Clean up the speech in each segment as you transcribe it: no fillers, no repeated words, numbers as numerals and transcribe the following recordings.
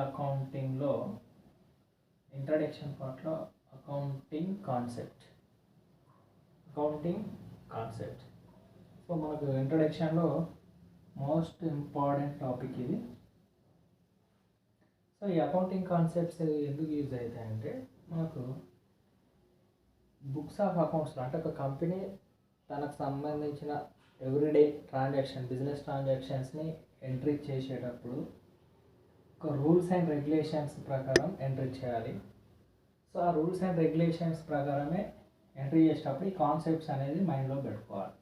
అకౌంటింగ్లో ఇంట్రడక్షన్ పార్ట్లో accounting concept. So మనకు ఇంట్రడక్షన్లో మోస్ట్ ఇంపార్టెంట్ టాపిక్ ఇది. సో ఈ అకౌంటింగ్ కాన్సెప్ట్స్ ఎందుకు యూజ్ అవుతాయంటే మనకు బుక్స్ ఆఫ్ అకౌంట్స్లో అంటే ఒక కంపెనీ తనకు సంబంధించిన ఎవ్రీడే బిజినెస్ ట్రాన్సాక్షన్స్ని ఎంట్రీ చేసేటప్పుడు ఒక రూల్స్ అండ్ రెగ్యులేషన్స్ ప్రకారం ఎంట్రీ చేయాలి. సో ఆ రూల్స్ అండ్ రెగ్యులేషన్స్ ప్రకారమే ఎంట్రీ చేసేటప్పుడు ఈ కాన్సెప్ట్స్ అనేది మైండ్లో పెట్టుకోవాలి.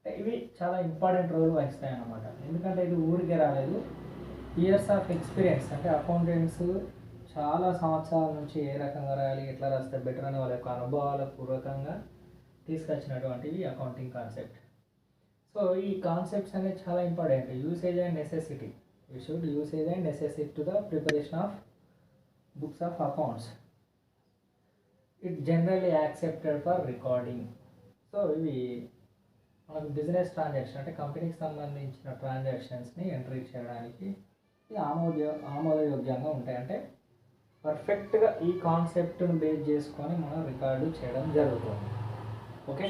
ఇవి చాలా ఇంపార్టెంట్ రోల్ వహిస్తాయి అన్నమాట. ఎందుకంటే ఇది ఊరికే రాలేదు, ఇయర్స్ ఆఫ్ ఎక్స్పీరియన్స్ అంటే అకౌంటెంట్స్ చాలా సంవత్సరాల నుంచి ఏ రకంగా రాయాలి, ఎట్లా రాస్తే బెటర్ అని వాళ్ళ యొక్క అనుభవాల పూర్వకంగా తీసుకొచ్చినటువంటివి అకౌంటింగ్ కాన్సెప్ట్. సో ఈ కాన్సెప్ట్స్ అనేది చాలా important. Usage and necessity, you should usage and necessity to the preparation of books of accounts. It generally accepted for recording. So ఇవి మనకు బిజినెస్ ట్రాన్సాక్షన్ అంటే కంపెనీకి సంబంధించిన ట్రాన్సాక్షన్స్ని ఎంట్రీ చేయడానికి ఆమోదయోగ్యంగా ఉంటాయి. అంటే పర్ఫెక్ట్గా ఈ కాన్సెప్ట్ను బేస్ చేసుకొని మనం రికార్డు చేయడం జరుగుతుంది. ఓకే,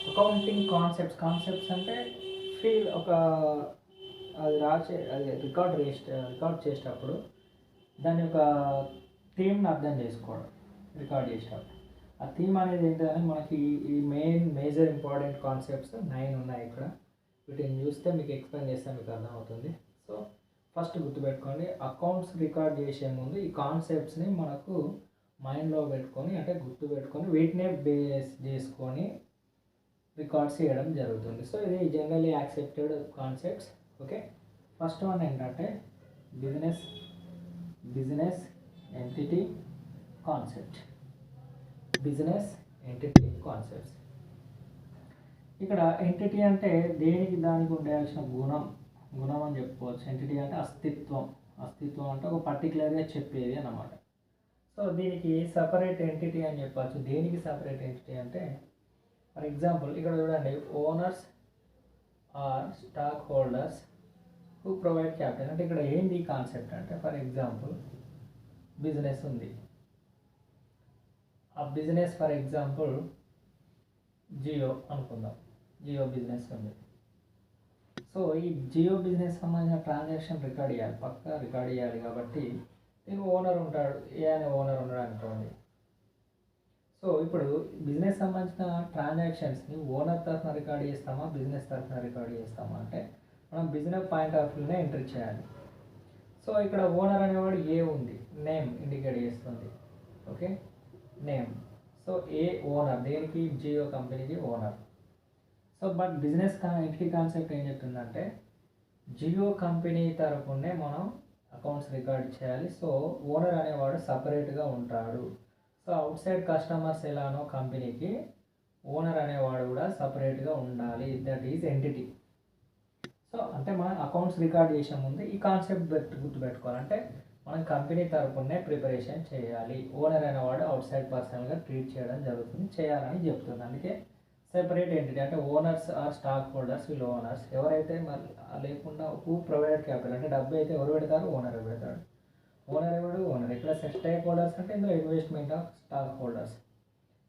అకౌంటింగ్ కాన్సెప్ట్స్ అంటే అది రికార్డ్ చేసేటప్పుడు దాని యొక్క థీమ్ని అర్థం చేసుకోవడం. రికార్డ్ చేసేటప్పుడు ఆ థీమ్ అనేది ఏంటంటే మనకి ఈ మేజర్ ఇంపార్టెంట్ కాన్సెప్ట్స్ 9 ఉన్నాయి ఇక్కడ. వీటిని చూస్తే మీకు ఎక్స్ప్లెయిన్ చేస్తే మీకు అర్థమవుతుంది. సో ఫస్ట్ గుర్తుపెట్టుకోండి, అకౌంట్స్ రికార్డ్ చేసే ముందు ఈ కాన్సెప్ట్స్ని మనకు మైండ్లో పెట్టుకొని అంటే గుర్తుపెట్టుకొని వీటినే బేస్ చేసుకొని రికార్డ్స్ చేయడం జరుగుతుంది. సో ఇది generally accepted concepts. Okay, first one ఏంటంటే business entity concept. Business entity concepts. ఇక్కడ ఎంటిటీ అంటే దానికి ఉండాల్సిన గుణం అని చెప్పుకోవచ్చు. ఎంటిటీ అంటే అస్తిత్వం అంటే ఒక పర్టికులర్గా చెప్పేది అన్నమాట. సో దీనికి సపరేట్ ఎంటిటీ అని చెప్పచ్చు. దేనికి సపరేట్ ఎంటిటీ అంటే ఫర్ ఎగ్జాంపుల్ ఇక్కడ చూడండి, owners are stock holders who provide capital. అంటే ఇక్కడ ఏంది కాన్సెప్ట్ అంటే ఫర్ ఎగ్జాంపుల్ బిజినెస్ ఉంది. ఆ బిజినెస్ ఫర్ ఎగ్జాంపుల్ జియో అనుకుందాం, జియో బిజినెస్ ఉంది. సో ఈ జియో బిజినెస్ సంబంధించిన ట్రాన్సాక్షన్ పక్కా రికార్డ్ చేయాలి. కాబట్టి దీనికి ఓనర్ ఉంటాడు, ఏ అనే ఓనర్ ఉన్నాడు అనుకోండి. సో ఇప్పుడు బిజినెస్ సంబంధించిన ట్రాన్సాక్షన్స్ని ఓనర్ తరఫున రికార్డ్ చేస్తామా, బిజినెస్ తరఫున రికార్డ్ చేస్తామా అంటే మనం బిజినెస్ పాయింట్ ఆఫ్ వ్యూనే ఎంట్రీ చేయాలి. సో ఇక్కడ ఓనర్ అనేవాడు ఏ ఉంది, నేమ్ ఇండికేట్ చేస్తుంది. Okay, name. సో ఏ ఓనర్, దేనికి జియో కంపెనీకి owner. So but business entity concept ఏం చెప్తుందంటే జియో కంపెనీ తరఫునే మనం అకౌంట్స్ రికార్డ్ చేయాలి. సో ఓనర్ అనేవాడు సపరేట్గా ఉంటాడు. సో అవుట్ సైడ్ కస్టమర్స్ ఎలానో కంపెనీకి ఓనర్ అనేవాడు కూడా సపరేట్గా ఉండాలి. That is entity. సో అంటే మనం అకౌంట్స్ రికార్డ్ చేసే ముందు ఈ కాన్సెప్ట్ గుర్తుపెట్టుకోవాలంటే మనం కంపెనీ తరఫునే ప్రిపరేషన్ చేయాలి. ఓనర్ అనేవాడు అవుట్ సైడ్ పర్సనల్గా ట్రీట్ చేయడం చేయాలని చెప్తుంది. అందుకే సెపరేట్ ఎంటిటీ అంటే ఓనర్స్ ఆర్ స్టాక్ హోల్డర్స్, వీళ్ళు ఓనర్స్. ఎవరైతే మరి లేకుండా హూ ప్రొవైడ్ క్యాపిటల్ అంటే డబ్బు అయితే ఎవరు పెడతారు, ఓనర్ పెడతాడు. ఓనర్ ఎవడు, ఓనర్. ఇక్కడ స్టేక్ హోల్డర్స్ అంటే ఇందులో investment of stock holders.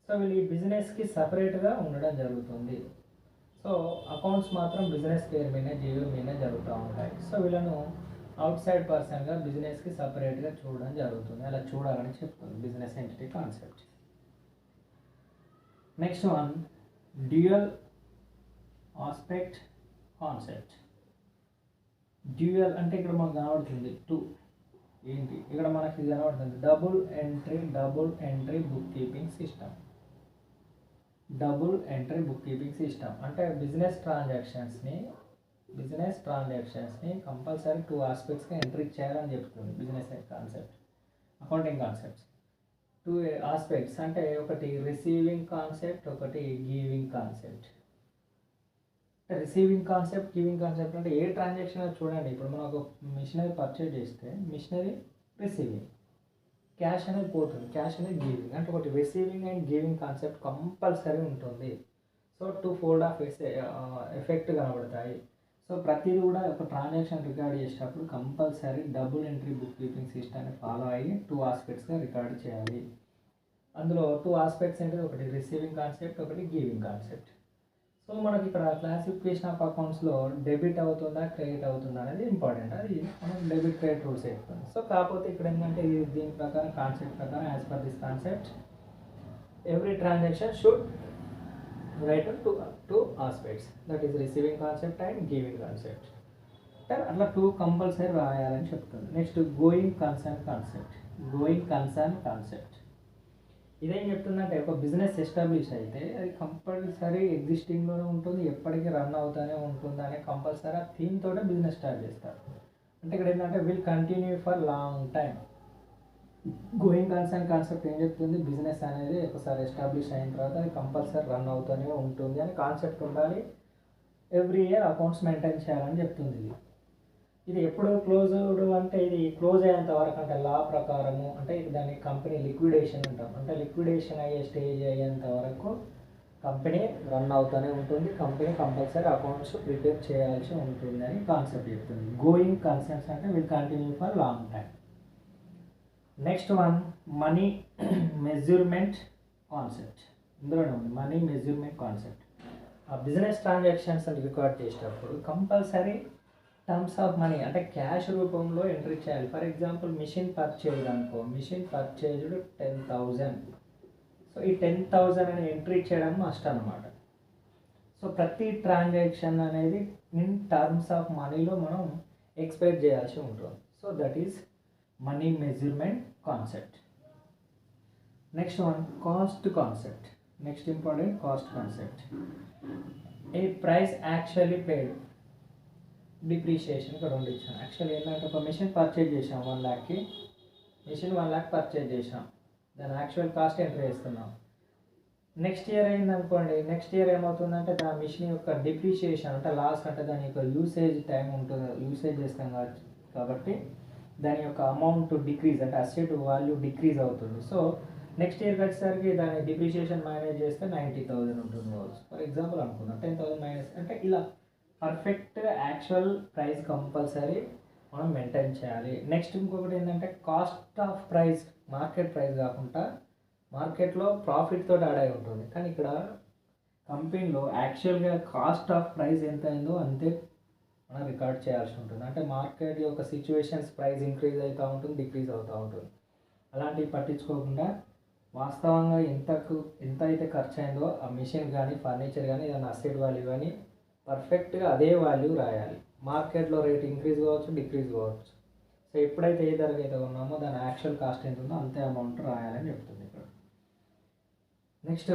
So వీళ్ళు ఈ బిజినెస్కి సపరేట్గా ఉండడం జరుగుతుంది. సో అకౌంట్స్ మాత్రం బిజినెస్ పేరు మీద జియో మీద జరుగుతూ ఉంటాయి. సో వీళ్ళను అవుట్ సైడ్ పర్సన్గా బిజినెస్కి సపరేట్గా చూడడం జరుగుతుంది. అలా చూడాలని చెప్తుంది business entity concept. Next one, dual aspect concept. Dual అంటే ఇక్కడ మనకు కనబడుతుంది 2. ఏంటి ఇక్కడ మనకి కనబడుతుంది, double entry book keeping system. అంటే బిజినెస్ ట్రాన్సాక్షన్స్ని కంపల్సరీ 2 ఆస్పెక్ట్స్గా ఎంట్రీ చేయాలని చెప్తుంది business concept. Accounting concepts 2 aspects అంటే ఒకటి రిసీవింగ్ కాన్సెప్ట్, ఒకటి giving concept. Receiving concept, giving concept అంటే ఏ ట్రాన్సాక్షన్ చూడండి. ఇప్పుడు మనం ఒక మిషనరీ పర్చేజ్ చేస్తే మిషనరీ రిసీవింగ్, క్యాష్ అనేది పోతుంది, క్యాష్ అనేది గివింగ్. అంటే ఒకటి receiving and giving concept compulsory ఉంటుంది. సో 2 ఫోల్డ్ ఆఫ్ ఎఫెక్ట్ కనబడతాయి. సో ప్రతిదీ కూడా ఒక ట్రాన్సాక్షన్ రికార్డ్ చేసేటప్పుడు compulsory double entry book keeping సిస్టమ్ని ఫాలో అయ్యి 2 ఆస్పెక్ట్స్గా రికార్డ్ చేయాలి. అందులో 2 ఆస్పెక్ట్స్ ఏంటి, ఒకటి రిసీవింగ్ కాన్సెప్ట్, ఒకటి గివింగ్ కాన్సెప్ట్. సో మనకి ఇక్కడ క్లాసిఫికేషన్ ఆఫ్ అకౌంట్స్లో డెబిట్ అవుతుందా క్రెడిట్ అవుతుందా అనేది ఇంపార్టెంట్. అది మనం డెబిట్ క్రెడిట్ రూల్స్ చెప్తుంది. సో కాకపోతే ఇక్కడ ఏంటంటే దీని ప్రకారం కాన్సెప్ట్ ప్రకారం as per this concept every transaction should write on two aspects, that is receiving concept and giving concept. అట్లా 2 కంపల్సరీ రాయాలని చెప్తుంది. నెక్స్ట్ గోయింగ్ కన్సర్న్ కాన్సెప్ట్ ఇదేం చెప్తుందంటే ఒక బిజినెస్ ఎస్టాబ్లిష్ అయితే అది కంపల్సరీ ఎగ్జిస్టింగ్లోనే ఉంటుంది, ఎప్పటికీ రన్ అవుతూనే ఉంటుంది అనే కంపల్సరీ ఆ థీమ్ తోటే బిజినెస్ స్టార్ట్ చేస్తారు. అంటే ఇక్కడ ఏంటంటే will continue for long time. Going concern concept ఏం చెప్తుంది, బిజినెస్ అనేది ఒకసారి ఎస్టాబ్లిష్ అయిన తర్వాత అది కంపల్సరీ రన్ అవుతూనే ఉంటుంది అని కాన్సెప్ట్ ఉండాలి. ఎవ్రీ ఇయర్ అకౌంట్స్ మెయింటైన్ చేయాలని చెప్తుంది. ఇది ఎప్పుడు క్లోజ్డ్ అంటే ఇది క్లోజ్ అయ్యేంత వరకు, అంటే లా ప్రకారము, అంటే దాన్ని కంపెనీ లిక్విడేషన్ అంటాం, అంటే లిక్విడేషన్ అయ్యే స్టేజ్ అయ్యేంత వరకు కంపెనీ రన్ అవుతూనే ఉంటుంది, కంపెనీ కంపల్సరీ అకౌంట్స్ ప్రిపేర్ చేయాల్సి ఉంటుంది అని కాన్సెప్ట్ చెప్తుంది. గోయింగ్ కన్సర్న్స్ అంటే will continue for long time. Next one money measurement concept. ఇందులోనే ఉంది మనీ మెజర్మెంట్ కాన్సెప్ట్. ఆ బిజినెస్ ట్రాన్సాక్షన్స్ అని రికార్డ్ చేసేటప్పుడు కంపల్సరీ టర్మ్స్ ఆఫ్ మనీ అంటే క్యాష్ రూపంలో ఎంట్రీ చేయాలి. ఫర్ ఎగ్జాంపుల్ మిషన్ పర్చేజ్ అనుకో, మిషన్ పర్చేజ్డ్ 10,000. సో ఈ 10,000 అని ఎంట్రీ చేయడం మస్ట్ అనమాట. సో ప్రతి ట్రాన్సాక్షన్ అనేది ఇన్ టర్మ్స్ ఆఫ్ మనీలో మనం ఎక్స్పెక్ట్ చేయాల్సి ఉంటుంది. So that is money measurement concept. Next one cost concept. Next important cost concept. A price actually paid, depreciation ఇక్కడ ఉండి ఇచ్చాను. యాక్చువల్లీ ఏంటంటే ఒక మిషన్ పర్చేజ్ చేసాం 1 lakh, మిషన్ 1 lakh పర్చేజ్ చేసాం, దాని యాక్చువల్ కాస్ట్ ఎంటర్ చేస్తున్నాం. నెక్స్ట్ ఇయర్ అయింది అనుకోండి, నెక్స్ట్ ఇయర్ ఏమవుతుందంటే దాని మిషన్ యొక్క డిప్రిషియేషన్ అంటే లాస్, అంటే దాని యొక్క యూసేజ్ టైం ఉంటుంది, యూసేజ్ చేస్తాం కాబట్టి దాని యొక్క అమౌంట్ డిక్రీజ్ అంటే అసెట్ వాల్యూ డిక్రీజ్ అవుతుంది. సో నెక్స్ట్ ఇయర్కి వచ్చేసరికి దాని డిప్రిషియేషన్ మైనస్ చేస్తే 90,000 ఉంటుంది కావచ్చు. ఫర్ ఎగ్జాంపుల్ అనుకుందాం 10,000 మైనస్ అంటే ఇలా పర్ఫెక్ట్ యాక్చువల్ ప్రైస్ కంపల్సరీ మనం మెయింటైన్ చేయాలి. నెక్స్ట్ ఇంకొకటి ఏంటంటే cost of price, market price కాకుండా మార్కెట్లో ప్రాఫిట్ తోటి యాడ్ అయి ఉంటుంది, కానీ ఇక్కడ కంపెనీలో యాక్చువల్గా కాస్ట్ ఆఫ్ ప్రైస్ ఎంత అయిందో అంతే మనం రికార్డ్ చేయాల్సి ఉంటుంది. అంటే మార్కెట్ యొక్క సిచ్యువేషన్స్ ప్రైస్ ఇంక్రీజ్ అవుతూ ఉంటుంది, డిక్రీజ్ అవుతూ ఉంటుంది. అలాంటివి పట్టించుకోకుండా వాస్తవంగా ఎంత అయితే ఖర్చు అయిందో ఆ మిషన్ కానీ ఫర్నిచర్ కానీ ఏదైనా అసెట్ వాల్యూ కానీ పర్ఫెక్ట్గా అదే వాల్యూ రాయాలి. మార్కెట్లో రేట్ ఇంక్రీజ్ కావచ్చు, డిక్రీజ్ కావచ్చు. సో ఎప్పుడైతే ఏ ధరకి అయితే ఉన్నామో దాని యాక్చువల్ కాస్ట్ ఎంత ఉందో అంతే అమౌంట్ రాయాలని చెప్తుంది ఇక్కడ. Next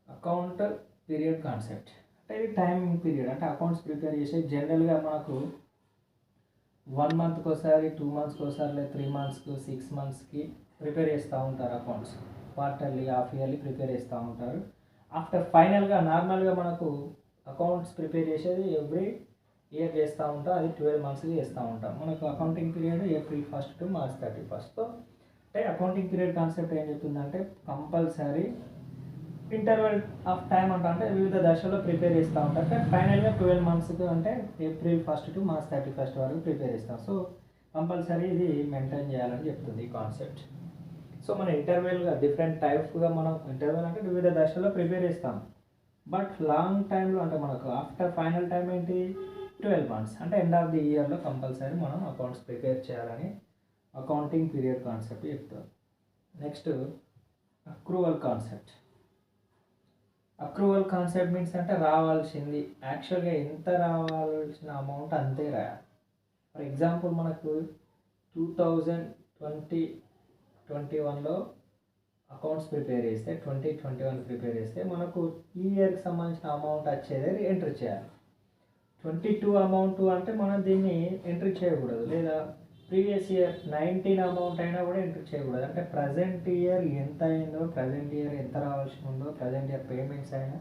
account period concept. అంటే ఇది టైమింగ్ పీరియడ్, అంటే అకౌంట్స్ ప్రిపేర్ చేసే జనరల్గా మనకు 1 monthకి ఒకసారి, 2 monthsకి ఒకసారి, లేదా 3 monthsకి, 6 monthsకి ప్రిపేర్ చేస్తూ ఉంటారు accounts. Quarterly, half yearly prepare చేస్తూ ఉంటారు. ఆఫ్టర్ ఫైనల్గా నార్మల్గా మనకు అకౌంట్స్ ప్రిపేర్ చేసేది ఎవ్రీ ఇయర్ చేస్తూ ఉంటాం, అది 12 monthsకి చేస్తూ ఉంటాం. మనకు accounting period April 1st to March 31st. So అంటే అకౌంటింగ్ పీరియడ్ కాన్సెప్ట్ ఏం చెప్తుందంటే కంపల్సరీ ఇంటర్వెల్ ఆఫ్ టైం అంటే వివిధ దశలో ప్రిపేర్ చేస్తూ ఉంటారు. కానీ ఫైనల్గా 12 monthsకి అంటే April 1st to March 31st వరకు ప్రిపేర్ చేస్తాం. సో కంపల్సరీ ఇది మెయింటైన్ చేయాలని చెప్తుంది ఈ కాన్సెప్ట్. సో మన ఇంటర్వెల్గా డిఫరెంట్ టైప్స్గా మనం ఇంటర్వెల్ అంటే వివిధ దశలో ప్రిపేర్ చేస్తాం. బట్ లాంగ్ టైంలో అంటే మనకు ఆఫ్టర్ ఫైనల్ టైం ఏంటి 12 months అంటే ఎండ్ ఆఫ్ ది ఇయర్లో కంపల్సరీ మనం అకౌంట్స్ ప్రిపేర్ చేయాలని అకౌంటింగ్ పీరియడ్ కాన్సెప్ట్ చెప్తాం. Next accrual concept. Accrual concept means అంటే రావాల్సింది యాక్చువల్గా ఎంత రావాల్సిన అమౌంట్ అంతే రాయాలి. ఫర్ ఎగ్జాంపుల్ మనకు 2020-21లో అకౌంట్స్ ప్రిపేర్ చేస్తే 2021 ప్రిపేర్ చేస్తే మనకు ఈ ఇయర్కి సంబంధించిన అమౌంట్ వచ్చేది ఎంట్రీ చేయాలి. 22 అమౌంట్ అంటే మనం దీన్ని ఎంట్రీ చేయకూడదు, లేదా ప్రీవియస్ ఇయర్ 19 అమౌంట్ అయినా కూడా ఎంట్రీ చేయకూడదు. అంటే ప్రజెంట్ ఇయర్ ఎంత అయిందో, ప్రజెంట్ ఇయర్ ఎంత రావాల్సి ఉందో, ప్రజెంట్ ఇయర్ పేమెంట్స్ అయినా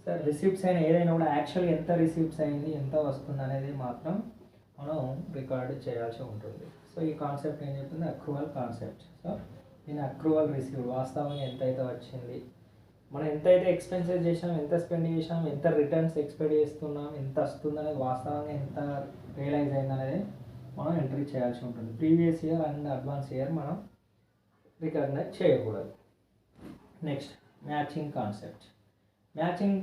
సార్ రిసీప్ట్స్ అయినా ఏదైనా కూడా యాక్చువల్గా ఎంత రిసీప్ట్స్ అయింది, ఎంత వస్తుంది అనేది మాత్రం మనం రికార్డు చేయాల్సి ఉంటుంది. సో ఈ కాన్సెప్ట్ ఏం చెప్తుంది అక్రూవల్ కాన్సెప్ట్. సో దీని అక్రూవల్ రిసీవ్డ్ వాస్తవంగా ఎంత అయితే వచ్చింది మనం ఎంతైతే ఎక్స్పెన్సెస్ చేసాం, ఎంత స్పెండ్ చేసాం, ఎంత రిటర్న్స్ ఎక్స్పెక్ట్ చేస్తున్నాం, ఎంత వస్తుంది అనేది వాస్తవంగా ఎంత రియలైజ్ అయింది అనేది మనం ఎంట్రీ చేయాల్సి ఉంటుంది. Previous year and advance year మనం రికగ్నైజ్ చేయకూడదు. Next matching concept. Matching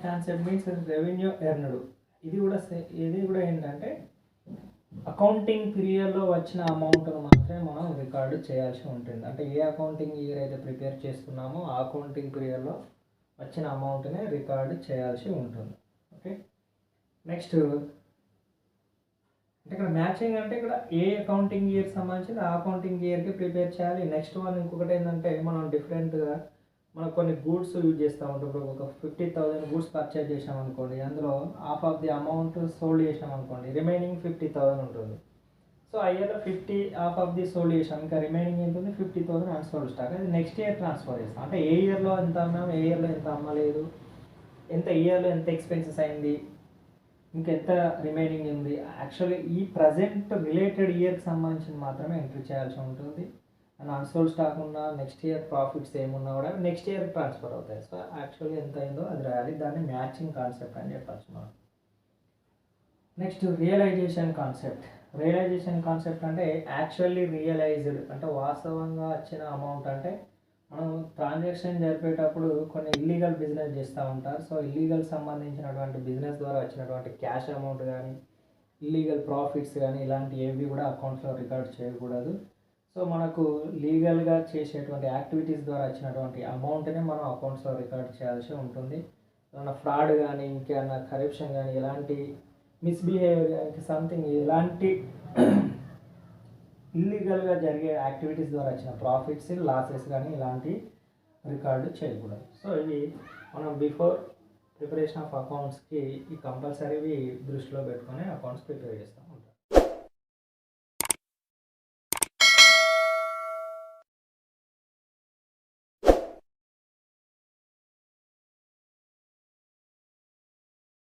concept means revenue earned. ఇది కూడా ఏంటంటే అకౌంటింగ్ పీరియడ్లో వచ్చిన అమౌంట్ను మాత్రమే మనం రికార్డు చేయాల్సి ఉంటుంది. అంటే ఏ అకౌంటింగ్ ఇయర్ అయితే ప్రిపేర్ చేస్తున్నామో ఆ అకౌంటింగ్ పీరియడ్లో వచ్చిన అమౌంట్నే రికార్డు చేయాల్సి ఉంటుంది. ఓకే. నెక్స్ట్ అంటే ఇక్కడ మ్యాచింగ్ అంటే ఇక్కడ ఏ అకౌంటింగ్ ఇయర్ సంబంధించి ఆ అకౌంటింగ్ ఇయర్కి ప్రిపేర్ చేయాలి. నెక్స్ట్ వన్ ఇంకొకటి ఏంటంటే మనం డిఫరెంట్గా మనం కొన్ని గూడ్స్ యూజ్ చేస్తూ ఉంటాం. ఇప్పుడు ఒక 50,000 గూడ్స్ పర్చేజ్ చేసాం అనుకోండి, అందులో half of the amount sold చేసాం అనుకోండి, రిమైనింగ్ 50,000 ఉంటుంది. సో ఆ ఇయర్లో హాఫ్ ఆఫ్ ది సోల్డ్ చేసాం, ఇంకా రిమైనింగ్ ఉంటుంది 50,000 అన్సోల్డ్ స్టాక్. అది నెక్స్ట్ ఇయర్ ట్రాన్స్ఫర్ చేస్తాం. అంటే ఏ ఇయర్లో ఎంత అమ్మాము, ఏ ఇయర్లో ఎంత అమ్మలేదు, ఇయర్లో ఎంత ఎక్స్పెన్సెస్ అయింది, ఇంకెంత రిమైనింగ్ ఉంది, యాక్చువల్లీ ఈ ప్రజెంట్ రిలేటెడ్ ఇయర్కి సంబంధించిన మాత్రమే ఎంట్రీ చేయాల్సి ఉంటుంది. అండ్ అన్సోల్డ్ స్టాక్ ఉన్న నెక్స్ట్ ఇయర్ ప్రాఫిట్స్ ఏమున్నా కూడా నెక్స్ట్ ఇయర్ ట్రాన్స్ఫర్ అవుతాయి. సో యాక్చువల్లీ ఎంత అయిందో అది రాయాలి. దాన్ని మ్యాచింగ్ కాన్సెప్ట్ అని చెప్పచ్చు మనం. Next realization concept. Realization concept అంటే యాక్చువల్లీ రియలైజ్డ్ అంటే వాస్తవంగా వచ్చిన అమౌంట్. అంటే మనం ట్రాన్సాక్షన్ జరిపేటప్పుడు కొన్ని ఇల్లీగల్ బిజినెస్ చేస్తూ ఉంటారు. సో ఇల్లీగల్ సంబంధించినటువంటి బిజినెస్ ద్వారా వచ్చినటువంటి క్యాష్ అమౌంట్ కానీ ఇల్లీగల్ ప్రాఫిట్స్ కానీ ఇలాంటి ఏవి కూడా అకౌంట్స్లో రికార్డ్ చేయకూడదు. సో మనకు లీగల్గా చేసేటువంటి యాక్టివిటీస్ ద్వారా వచ్చినటువంటి అమౌంట్ని మనం అకౌంట్స్లో రికార్డ్ చేయాల్సి ఉంటుంది. ఏమైనా ఫ్రాడ్ కానీ ఇంకేమైనా కరప్షన్ కానీ ఎలాంటి మిస్బిహేవియర్ కానీ సంథింగ్ ఎలాంటి ఇల్లీగల్గా జరిగే యాక్టివిటీస్ ద్వారా వచ్చిన ప్రాఫిట్స్ లాసెస్ కానీ ఇలాంటి రికార్డు చేయకూడదు. సో ఇవి మనం బిఫోర్ ప్రిపరేషన్ ఆఫ్ అకౌంట్స్కి ఈ కంపల్సరీవి దృష్టిలో పెట్టుకొని అకౌంట్స్ ప్రిపేర్ చేస్తాం.